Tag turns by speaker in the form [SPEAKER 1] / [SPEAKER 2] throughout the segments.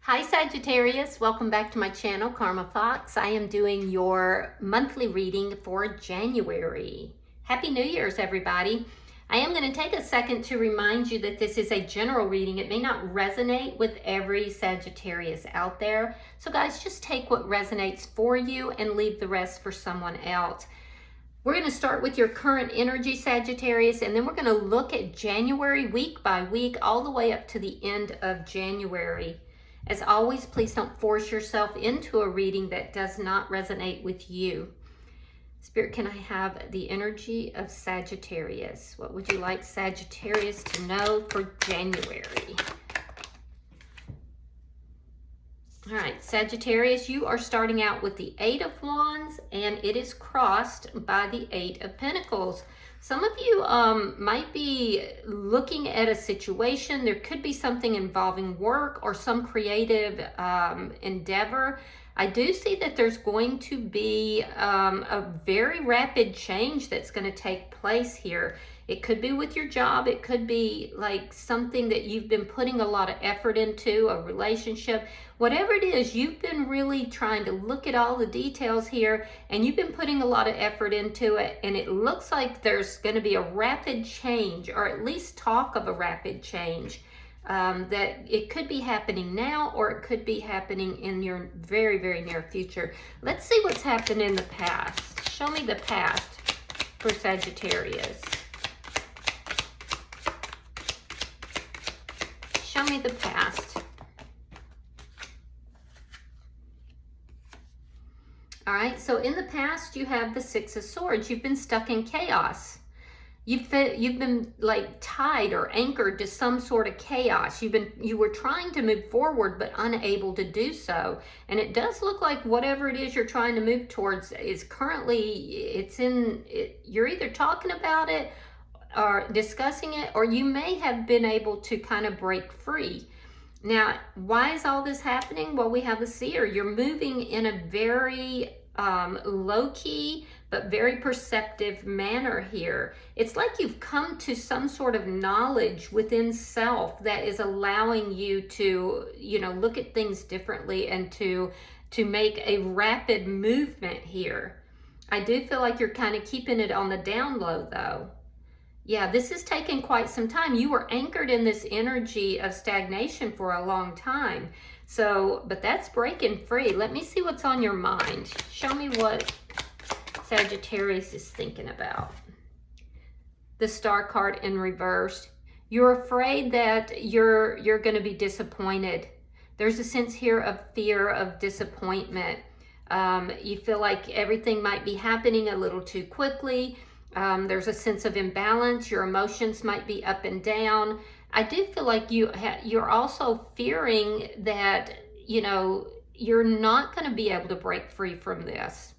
[SPEAKER 1] Hi Sagittarius, welcome back to my channel, Karma Fox. I am doing your monthly reading for January. Happy New Year's, everybody. I am going to take a second to remind you that this is a general reading. It may not resonate with every Sagittarius out there. So guys, just take what resonates for you and leave the rest for someone else. We're going to start with your current energy, Sagittarius, and then we're going to look at January week by week, all the way up to the end of January. As always, please don't force yourself into a reading that does not resonate with you. Spirit, can I have the energy of Sagittarius? What would you like Sagittarius to know for January? All right, Sagittarius, you are starting out with the Eight of Wands, and it is crossed by the Eight of Pentacles. Some of you might be looking at a situation. There could be something involving work or some creative endeavor. I do see that there's going to be a very rapid change that's going to take place here. It could be with your job. It could be like something that you've been putting a lot of effort into, a relationship. Whatever it is, you've been really trying to look at all the details here, and you've been putting a lot of effort into it, and it looks like there's going to be a rapid change, or at least talk of a rapid change. That it could be happening now, or it could be happening in your very, very near future. Let's see what's happened in the past. Show me the past for Sagittarius. Show me the past. All right, so in the past, you have the Six of Swords. You've been stuck in chaos. You've been like tied or anchored to some sort of chaos. You were trying to move forward, but unable to do so. And it does look like whatever it is you're trying to move towards is currently, you're either talking about it or discussing it, or you may have been able to kind of break free. Now, why is all this happening? Well, we have the Seer. You're moving in a very low-key but very perceptive manner here. It's like you've come to some sort of knowledge within self that is allowing you to, look at things differently and to make a rapid movement here. I do feel like you're kind of keeping it on the down low, though. Yeah, this is taking quite some time. You were anchored in this energy of stagnation for a long time. But that's breaking free. Let me see what's on your mind. Show me what Sagittarius is thinking about. The Star card in reverse. You're afraid that you're going to be disappointed. There's a sense here of fear of disappointment. You feel like everything might be happening a little too quickly. There's a sense of imbalance. Your emotions might be up and down. I do feel like you're also fearing that, you're not going to be able to break free from this.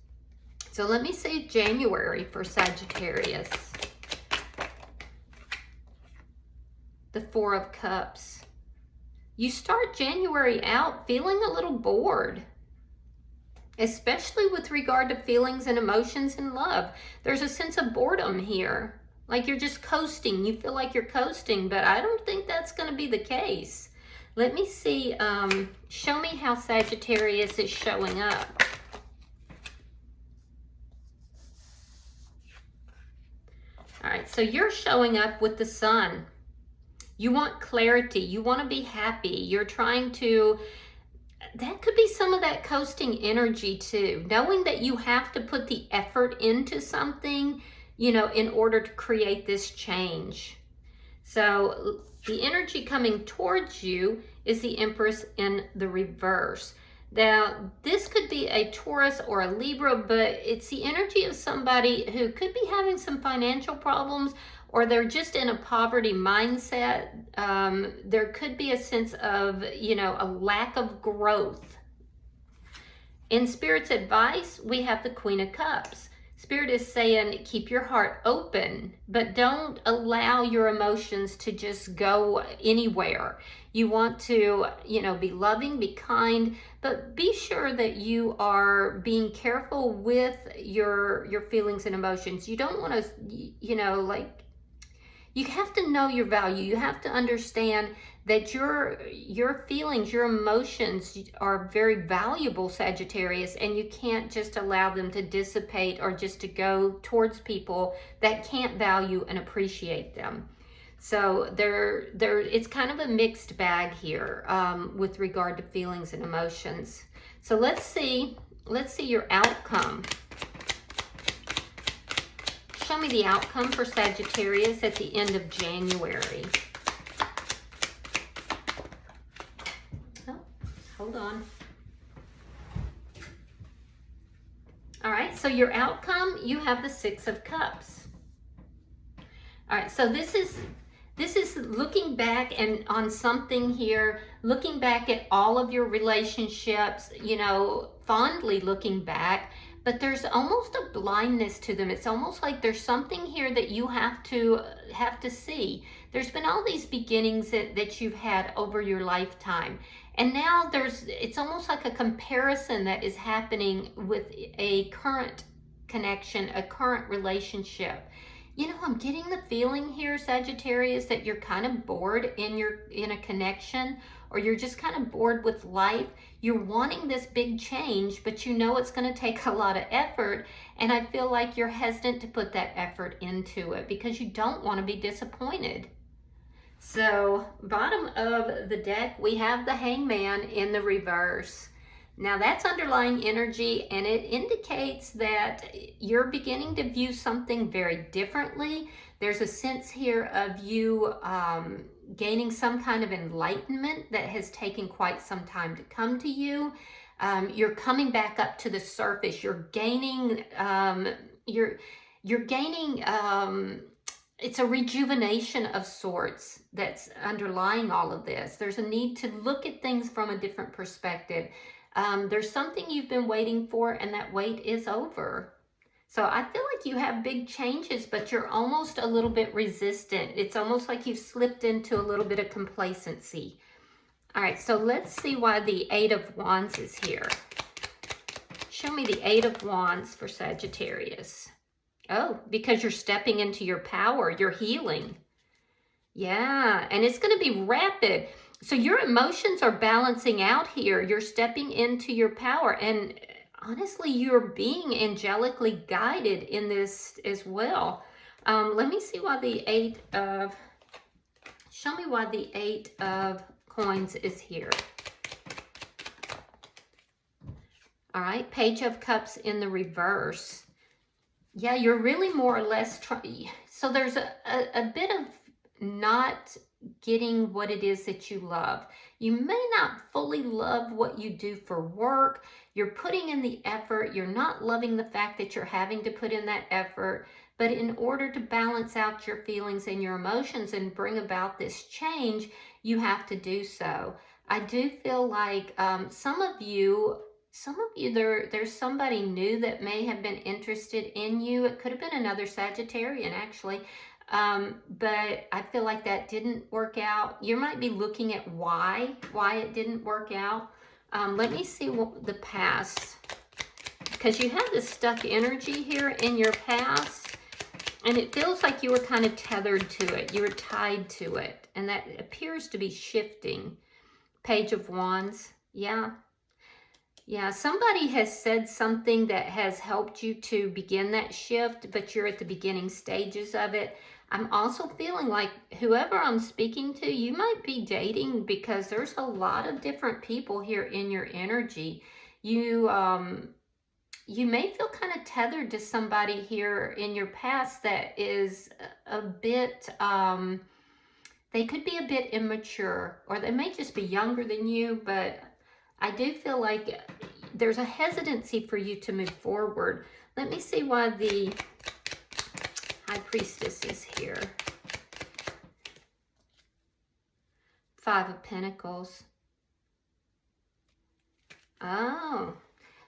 [SPEAKER 1] So let me say January for Sagittarius. The Four of Cups. You start January out feeling a little bored, especially with regard to feelings and emotions and love. There's a sense of boredom here. Like you're just coasting. You feel like you're coasting, but I don't think that's going to be the case. Let me see. Show me how Sagittarius is showing up. All right, so you're showing up with the Sun. You want clarity. You want to be happy. You're trying to... That could be some of that coasting energy too. Knowing that you have to put the effort into something, in order to create this change. So the energy coming towards you is the Empress in the reverse. Now, this could be a Taurus or a Libra, but it's the energy of somebody who could be having some financial problems, or they're just in a poverty mindset. There could be a sense of, a lack of growth. In Spirit's advice, we have the Queen of Cups. Spirit is saying, keep your heart open, but don't allow your emotions to just go anywhere. You want to, be loving, be kind, but be sure that you are being careful with your feelings and emotions. You don't want to, you have to know your value. You have to understand that your feelings, your emotions are very valuable, Sagittarius, and you can't just allow them to dissipate or just to go towards people that can't value and appreciate them. So it's kind of a mixed bag here with regard to feelings and emotions. So let's see your outcome. Show me the outcome for Sagittarius at the end of January. Oh, hold on. All right, so your outcome, you have the Six of Cups. All right, so this is looking back and on something here, looking back at all of your relationships, you know, fondly looking back, but there's almost a blindness to them. It's almost like there's something here that you have to see. There's been all these beginnings that you've had over your lifetime. And now it's almost like a comparison that is happening with a current connection, a current relationship. You know, I'm getting the feeling here, Sagittarius, that you're kind of bored in a connection, or you're just kind of bored with life. You're wanting this big change, but you know it's going to take a lot of effort, and I feel like you're hesitant to put that effort into it because you don't want to be disappointed. So, bottom of the deck, we have the Hangman in the reverse. Now that's underlying energy, and it indicates that you're beginning to view something very differently. There's a sense here of you gaining some kind of enlightenment that has taken quite some time to come to you. You're coming back up to the surface. You're gaining, it's a rejuvenation of sorts that's underlying all of this. There's a need to look at things from a different perspective. There's something you've been waiting for, and that wait is over. So I feel like you have big changes, but you're almost a little bit resistant. It's almost like you've slipped into a little bit of complacency. All right, so let's see why the Eight of Wands is here. Show me the Eight of Wands for Sagittarius. Oh, because you're stepping into your power, you're healing. Yeah, and it's going to be rapid. So your emotions are balancing out here. You're stepping into your power. And honestly, you're being angelically guided in this as well. Let me see why show me why the Eight of Coins is here. All right, Page of Cups in the reverse. Yeah, you're really more or less so there's a bit of not getting what it is that you love. You may not fully love what you do for work. You're putting in the effort. You're not loving the fact that you're having to put in that effort. But in order to balance out your feelings and your emotions and bring about this change, you have to do so. I do feel like some of you, there's somebody new that may have been interested in you. It could have been another Sagittarian, actually. But I feel like that didn't work out. You might be looking at why it didn't work out. Let me see the past, because you have this stuck energy here in your past, and it feels like you were kind of tethered to it. You were tied to it, and that appears to be shifting. Page of Wands. Yeah, somebody has said something that has helped you to begin that shift, but you're at the beginning stages of it. I'm also feeling like whoever I'm speaking to, you might be dating, because there's a lot of different people here in your energy. You may feel kind of tethered to somebody here in your past that is a bit, they could be a bit immature, or they may just be younger than you, but I do feel like there's a hesitancy for you to move forward. Let me see why the High Priestess is here. Five of Pentacles. Oh,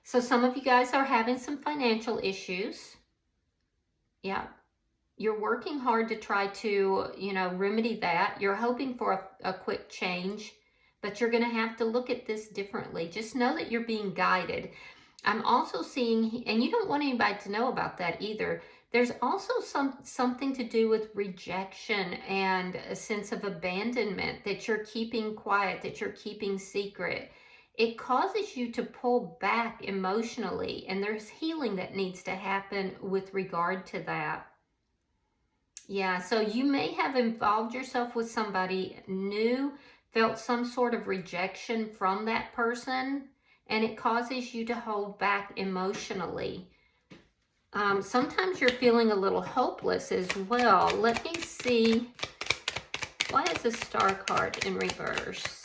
[SPEAKER 1] so some of you guys are having some financial issues. Yeah, you're working hard to try to, remedy that. You're hoping for a quick change, but you're going to have to look at this differently. Just know that you're being guided. I'm also seeing, and you don't want anybody to know about that either, There's also something to do with rejection and a sense of abandonment, that you're keeping quiet, that you're keeping secret. It causes you to pull back emotionally, and there's healing that needs to happen with regard to that. Yeah, so you may have involved yourself with somebody new, felt some sort of rejection from that person, and it causes you to hold back emotionally. Sometimes you're feeling a little hopeless as well. Let me see. Why is the Star card in reverse?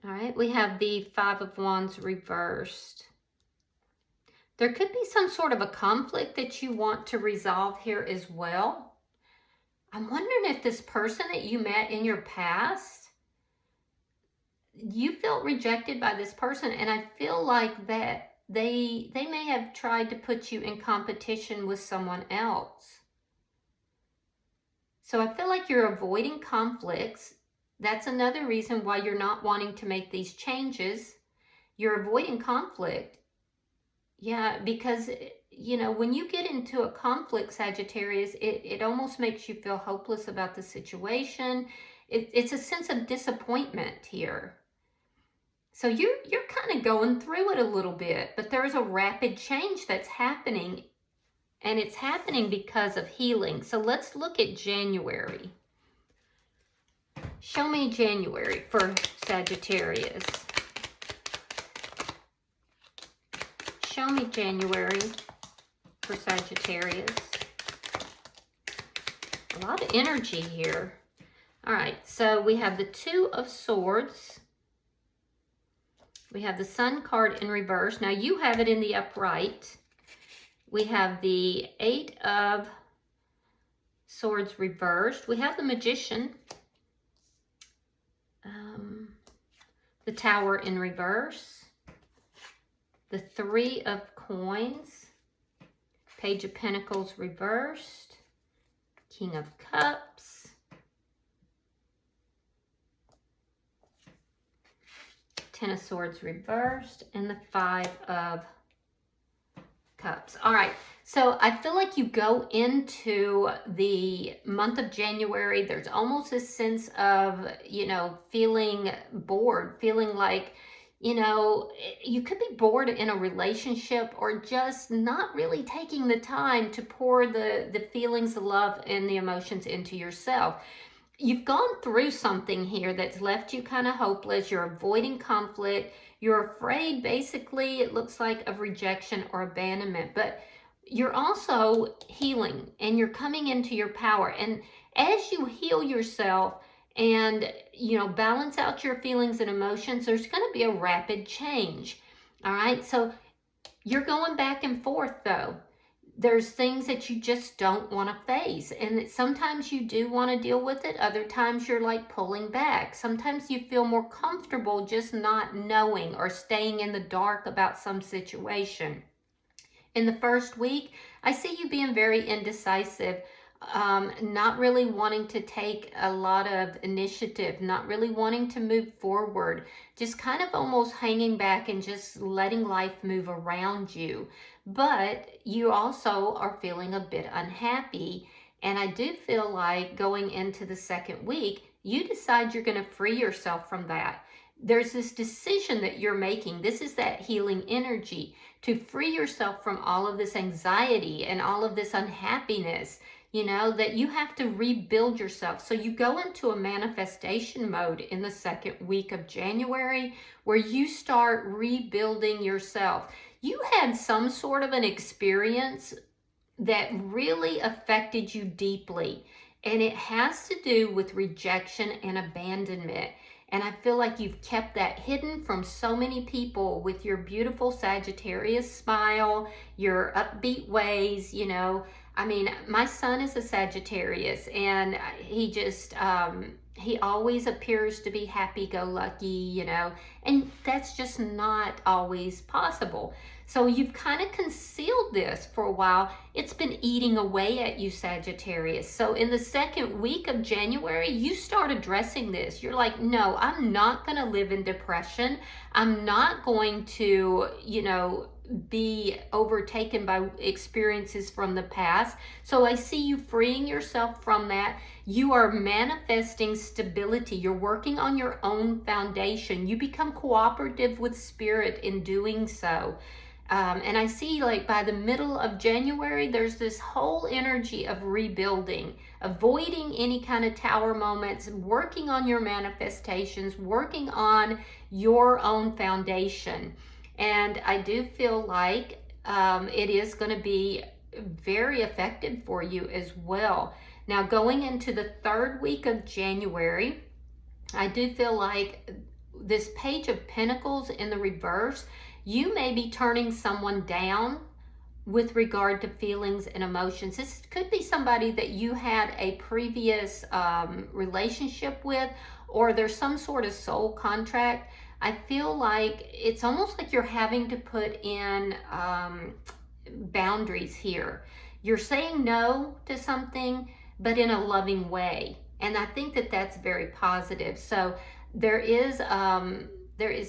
[SPEAKER 1] All right, we have the Five of Wands reversed. There could be some sort of a conflict that you want to resolve here as well. I'm wondering if this person that you met in your past, you felt rejected by this person, and I feel like that they may have tried to put you in competition with someone else. So I feel like you're avoiding conflicts. That's another reason why you're not wanting to make these changes. You're avoiding conflict. Yeah, because, you know, when you get into a conflict, Sagittarius, it almost makes you feel hopeless about the situation. It's a sense of disappointment here. So you're kind of going through it a little bit, but there's a rapid change that's happening, and it's happening because of healing. So let's look at January. Show me January for Sagittarius. Show me January for Sagittarius. A lot of energy here. All right, so we have the Two of Swords. We have the Sun card in reverse. Now you have it in the upright. We have the Eight of Swords reversed. We have the Magician. The Tower in reverse. The Three of Coins. Page of Pentacles reversed. King of Cups. Ten of Swords reversed, and the Five of Cups. All right, so I feel like you go into the month of January, there's almost a sense of, you know, feeling bored, feeling like, you know, you could be bored in a relationship, or just not really taking the time to pour the feelings, the love, and the emotions into yourself. You've gone through something here that's left you kind of hopeless. You're avoiding conflict. You're afraid, basically, it looks like, of rejection or abandonment. But you're also healing, and you're coming into your power. And as you heal yourself and, you know, balance out your feelings and emotions, there's going to be a rapid change. All right? So you're going back and forth, though. There's things that you just don't want to face, and sometimes you do want to deal with it. Other times you're like pulling back. Sometimes you feel more comfortable just not knowing or staying in the dark about some situation. In the first week, I see you being very indecisive, not really wanting to take a lot of initiative, not really wanting to move forward, just kind of almost hanging back and just letting life move around you. But you also are feeling a bit unhappy. And I do feel like going into the second week, you decide you're going to free yourself from that. There's this decision that you're making. This is that healing energy to free yourself from all of this anxiety and all of this unhappiness, you know, that you have to rebuild yourself. So you go into a manifestation mode in the second week of January, where you start rebuilding yourself. You had some sort of an experience that really affected you deeply, and it has to do with rejection and abandonment. And I feel like you've kept that hidden from so many people with your beautiful Sagittarius smile, your upbeat ways, you know. I mean, my son is a Sagittarius, and he just, he always appears to be happy-go-lucky, you know, and that's just not always possible. So you've kind of concealed this for a while. It's been eating away at you, Sagittarius. So in the second week of January, you start addressing this. You're like, no, I'm not going to live in depression. I'm not going to, you know, be overtaken by experiences from the past. So I see you freeing yourself from that. You are manifesting stability. You're working on your own foundation. You become cooperative with spirit in doing so. And I see, like, by the middle of January, there's this whole energy of rebuilding, avoiding any kind of tower moments, working on your manifestations, working on your own foundation. And I do feel like it is going to be very effective for you as well. Now, going into the third week of January, I do feel like this Page of Pentacles in the reverse, you may be turning someone down with regard to feelings and emotions. This could be somebody that you had a previous relationship with, or there's some sort of soul contract. I feel like it's almost like you're having to put in boundaries here. You're saying no to something, but in a loving way. And I think that that's very positive. So there is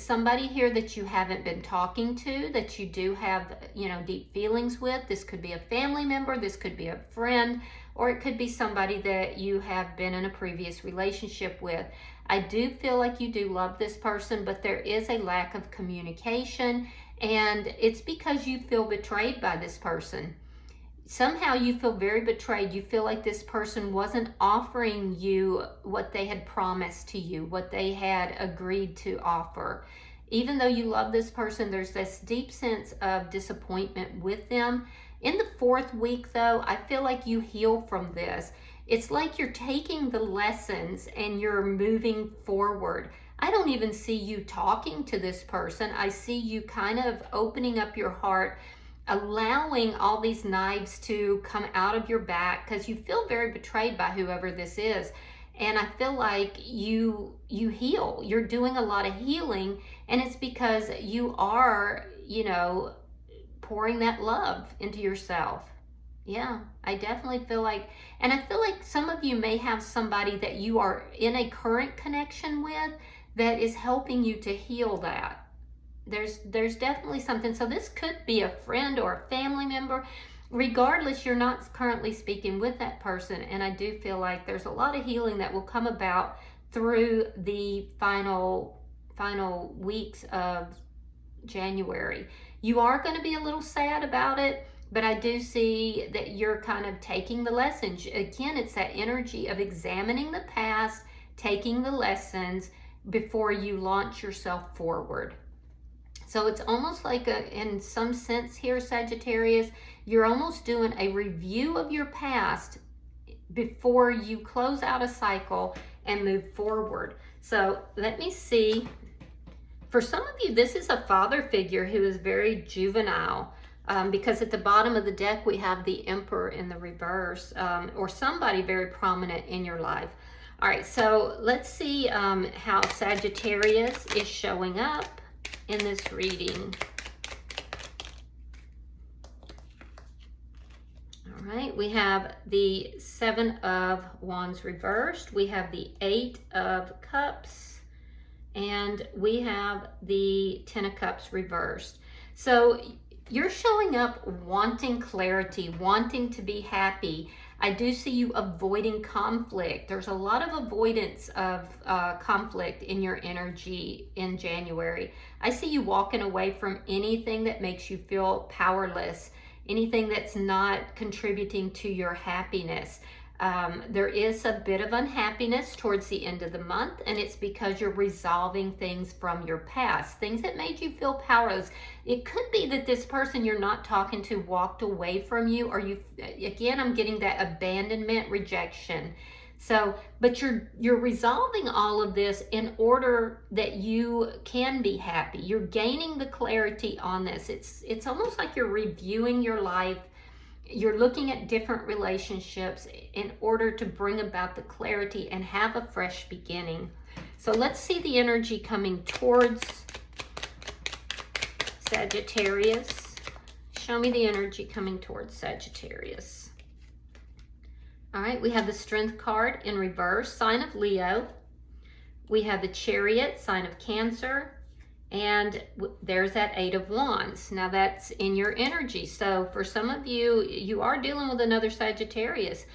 [SPEAKER 1] somebody here that you haven't been talking to, that you do have, deep feelings with. This could be a family member, this could be a friend, or it could be somebody that you have been in a previous relationship with. I do feel like you do love this person, but there is a lack of communication, and it's because you feel betrayed by this person. Somehow you feel very betrayed. You feel like this person wasn't offering you what they had promised to you, what they had agreed to offer. Even though you love this person, there's this deep sense of disappointment with them. In the fourth week, though, I feel like you heal from this. It's like you're taking the lessons and you're moving forward. I don't even see you talking to this person. I see you kind of opening up your heart, allowing all these knives to come out of your back, because you feel very betrayed by whoever this is. And I feel like you heal. You're doing a lot of healing, and it's because you are, pouring that love into yourself. Yeah, I definitely feel like, and I feel like some of you may have somebody that you are in a current connection with that is helping you to heal that. There's definitely something. So this could be a friend or a family member. Regardless, you're not currently speaking with that person, and I do feel like there's a lot of healing that will come about through the final weeks of January. You are going to be a little sad about it, but I do see that you're kind of taking the lessons. Again, it's that energy of examining the past, taking the lessons before you launch yourself forward. So it's almost like in some sense here, Sagittarius, you're almost doing a review of your past before you close out a cycle and move forward. So let me see. For some of you, this is a father figure who is very juvenile, because at the bottom of the deck, we have the Emperor in the reverse, or somebody very prominent in your life. All right, so let's see how Sagittarius is showing up in this reading. All right, we have the Seven of Wands reversed, we have the Eight of Cups, and we have the Ten of Cups reversed. So you're showing up wanting clarity, wanting to be happy. I do see you avoiding conflict. There's a lot of avoidance of conflict in your energy in January. I see you walking away from anything that makes you feel powerless, anything that's not contributing to your happiness. There is a bit of unhappiness towards the end of the month, and it's because you're resolving things from your past, things that made you feel powerless. It could be that this person you're not talking to walked away from you, or again, I'm getting that abandonment, rejection. So, but you're resolving all of this in order that you can be happy. You're gaining the clarity on this. It's almost like you're reviewing your life. You're looking at different relationships in order to bring about the clarity and have a fresh beginning. So let's see the energy coming towards Sagittarius. Show me the energy coming towards Sagittarius. All right, we have the Strength card in reverse, sign of Leo. We have the Chariot, sign of Cancer. And there's that Eight of Wands. Now that's in your energy. So for some of you, you are dealing with another Sagittarius.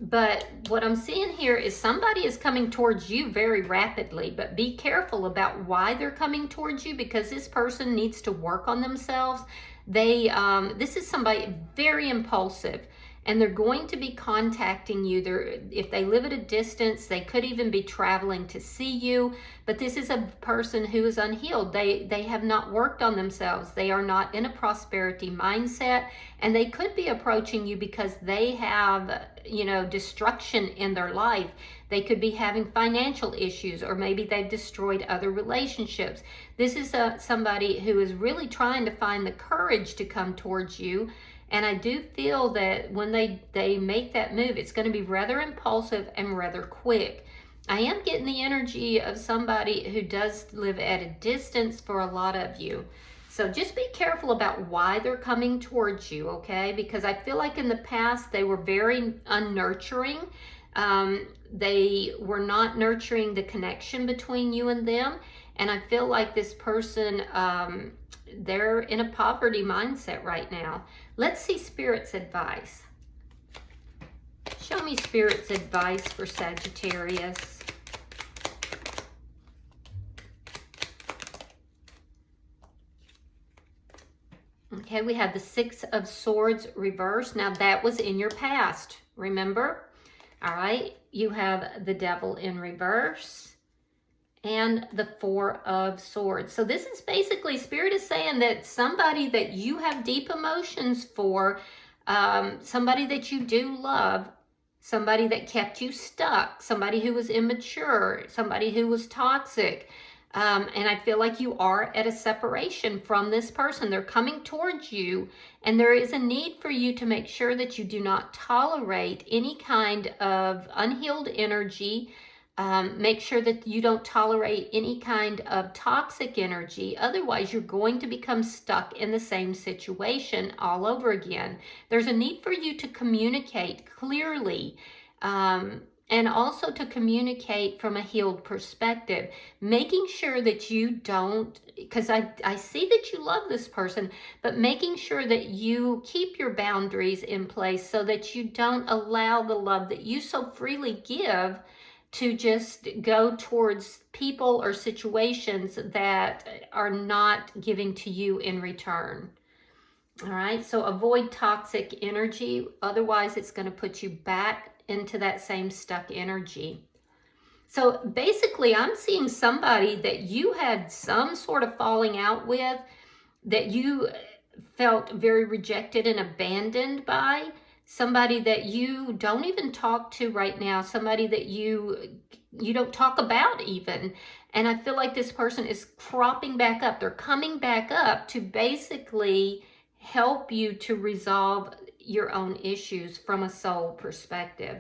[SPEAKER 1] But what I'm seeing here is somebody is coming towards you very rapidly, but be careful about why they're coming towards you, because this person needs to work on themselves. This is somebody very impulsive, and they're going to be contacting you. If they live at a distance, they could even be traveling to see you. But this is a person who is unhealed. They have not worked on themselves. They are not in a prosperity mindset, and they could be approaching you because they have, destruction in their life. They could be having financial issues, or maybe they've destroyed other relationships. This is somebody who is really trying to find the courage to come towards you. And I do feel that when they make that move, it's going to be rather impulsive and rather quick. I am getting the energy of somebody who does live at a distance for a lot of you. So just be careful about why they're coming towards you, okay? Because I feel like in the past, they were very unnurturing. They were not nurturing the connection between you and them. And I feel like this person, they're in a poverty mindset right now. Let's see Spirit's advice. Show me Spirit's advice for Sagittarius. Okay, we have the Six of Swords reversed. Now that was in your past, remember? All right, you have the Devil in reverse and the Four of Swords. So this is basically, Spirit is saying that somebody that you have deep emotions for, somebody that you do love, somebody that kept you stuck, somebody who was immature, somebody who was toxic. And I feel like you are at a separation from this person. They're coming towards you, and there is a need for you to make sure that you do not tolerate any kind of unhealed energy. Make sure that you don't tolerate any kind of toxic energy. Otherwise, you're going to become stuck in the same situation all over again. There's a need for you to communicate clearly, and also to communicate from a healed perspective, making sure that you don't, because I see that you love this person, but making sure that you keep your boundaries in place so that you don't allow the love that you so freely give to just go towards people or situations that are not giving to you in return. All right, so avoid toxic energy. Otherwise, it's going to put you back into that same stuck energy. So basically, I'm seeing somebody that you had some sort of falling out with, that you felt very rejected and abandoned by, somebody that you don't even talk to right now, somebody that you don't talk about even. And I feel like this person is cropping back up. They're coming back up to basically help you to resolve your own issues from a soul perspective.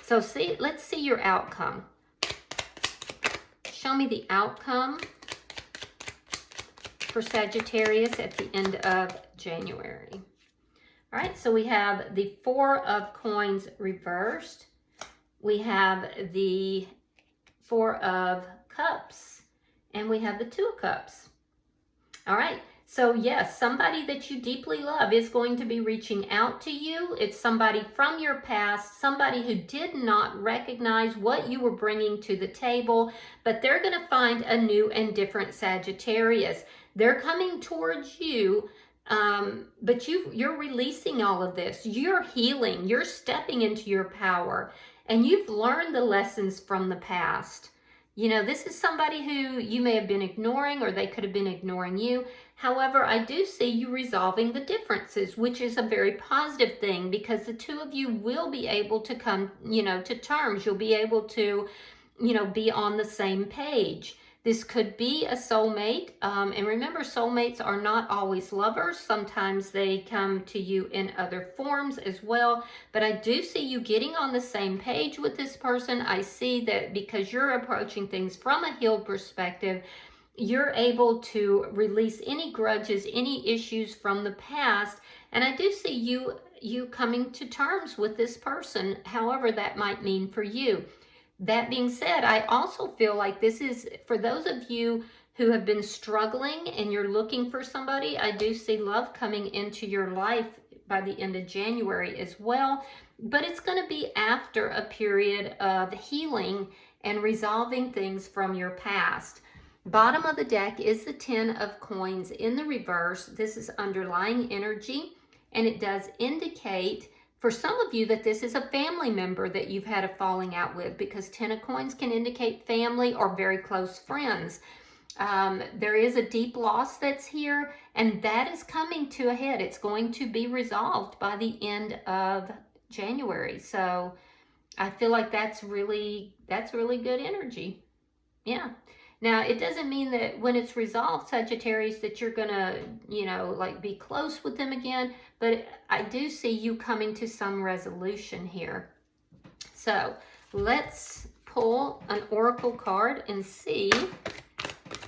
[SPEAKER 1] So let's see your outcome. Show me the outcome for Sagittarius at the end of January. All right, so we have the Four of Coins reversed. We have the Four of Cups, and we have the Two of Cups. All right. So yes, somebody that you deeply love is going to be reaching out to you. It's somebody from your past, somebody who did not recognize what you were bringing to the table, but they're going to find a new and different Sagittarius. They're coming towards you, but you're releasing all of this. You're healing. You're stepping into your power, and you've learned the lessons from the past. This is somebody who you may have been ignoring, or they could have been ignoring you. However, I do see you resolving the differences, which is a very positive thing, because the two of you will be able to come, to terms. You'll be able to, be on the same page. This could be a soulmate. And remember, soulmates are not always lovers. Sometimes they come to you in other forms as well. But I do see you getting on the same page with this person. I see that because you're approaching things from a healed perspective, you're able to release any grudges, any issues from the past. And I do see you coming to terms with this person, however that might mean for you. That being said, I also feel like this is for those of you who have been struggling and you're looking for somebody. I do see love coming into your life by the end of January as well, but it's going to be after a period of healing and resolving things from your past. Bottom of the deck is the 10 of coins in the reverse. This is underlying energy, and it does indicate for some of you that this is a family member that you've had a falling out with, because 10 of coins can indicate family or very close friends. There is a deep loss that's here, and that is coming to a head. It's going to be resolved by the end of January. So I feel like that's really good energy. Yeah. Now, it doesn't mean that when it's resolved, Sagittarius, that you're gonna, like be close with them again, but I do see you coming to some resolution here. So let's pull an oracle card and see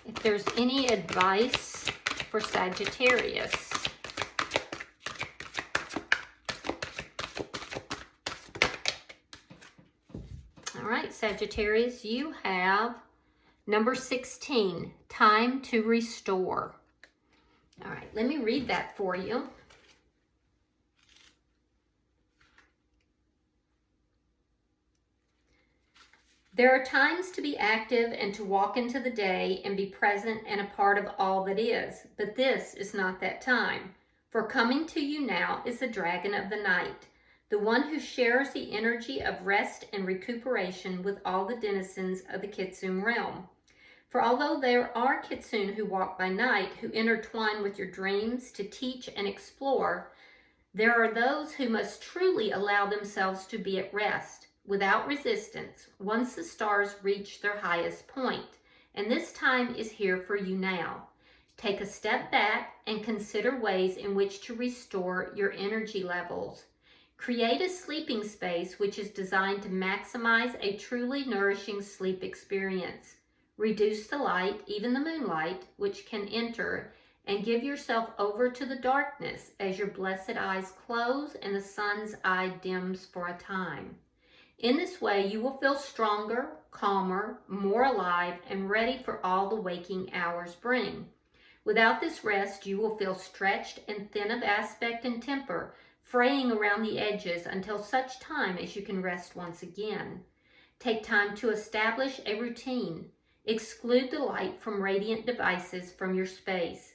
[SPEAKER 1] if there's any advice for Sagittarius. All right, Sagittarius, you have number 16, time to restore. All right, let me read that for you. There are times to be active and to walk into the day and be present and a part of all that is, but this is not that time. For coming to you now is the dragon of the night, the one who shares the energy of rest and recuperation with all the denizens of the Kitsune realm. For although there are Kitsune who walk by night, who intertwine with your dreams to teach and explore, there are those who must truly allow themselves to be at rest, without resistance, once the stars reach their highest point. And this time is here for you now. Take a step back and consider ways in which to restore your energy levels. Create a sleeping space which is designed to maximize a truly nourishing sleep experience. Reduce the light, even the moonlight, which can enter, and give yourself over to the darkness as your blessed eyes close and the sun's eye dims for a time. In this way, you will feel stronger, calmer, more alive, and ready for all the waking hours bring. Without this rest, you will feel stretched and thin of aspect and temper, fraying around the edges until such time as you can rest once again. Take time to establish a routine. Exclude the light from radiant devices from your space.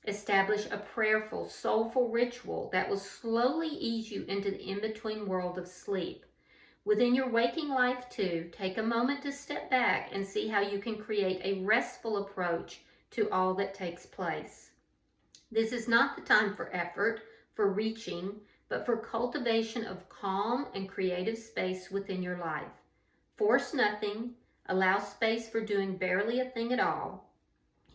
[SPEAKER 1] Establish a prayerful, soulful ritual that will slowly ease you into the in-between world of sleep. Within your waking life, too, take a moment to step back and see how you can create a restful approach to all that takes place. This is not the time for effort, for reaching, but for cultivation of calm and creative space within your life. Force nothing, allow space for doing barely a thing at all,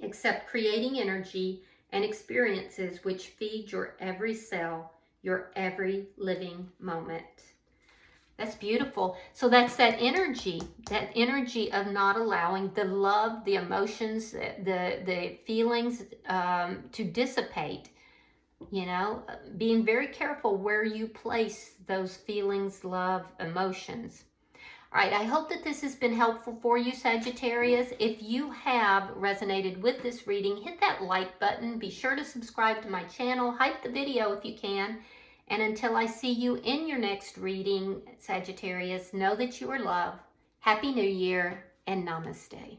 [SPEAKER 1] except creating energy and experiences which feed your every cell, your every living moment. That's beautiful. So that's that energy of not allowing the love, the emotions, the feelings to dissipate. Being very careful where you place those feelings, love, emotions. All right, I hope that this has been helpful for you, Sagittarius. If you have resonated with this reading, hit that like button. Be sure to subscribe to my channel. Hype the video if you can. And until I see you in your next reading, Sagittarius, know that you are loved. Happy New Year and Namaste.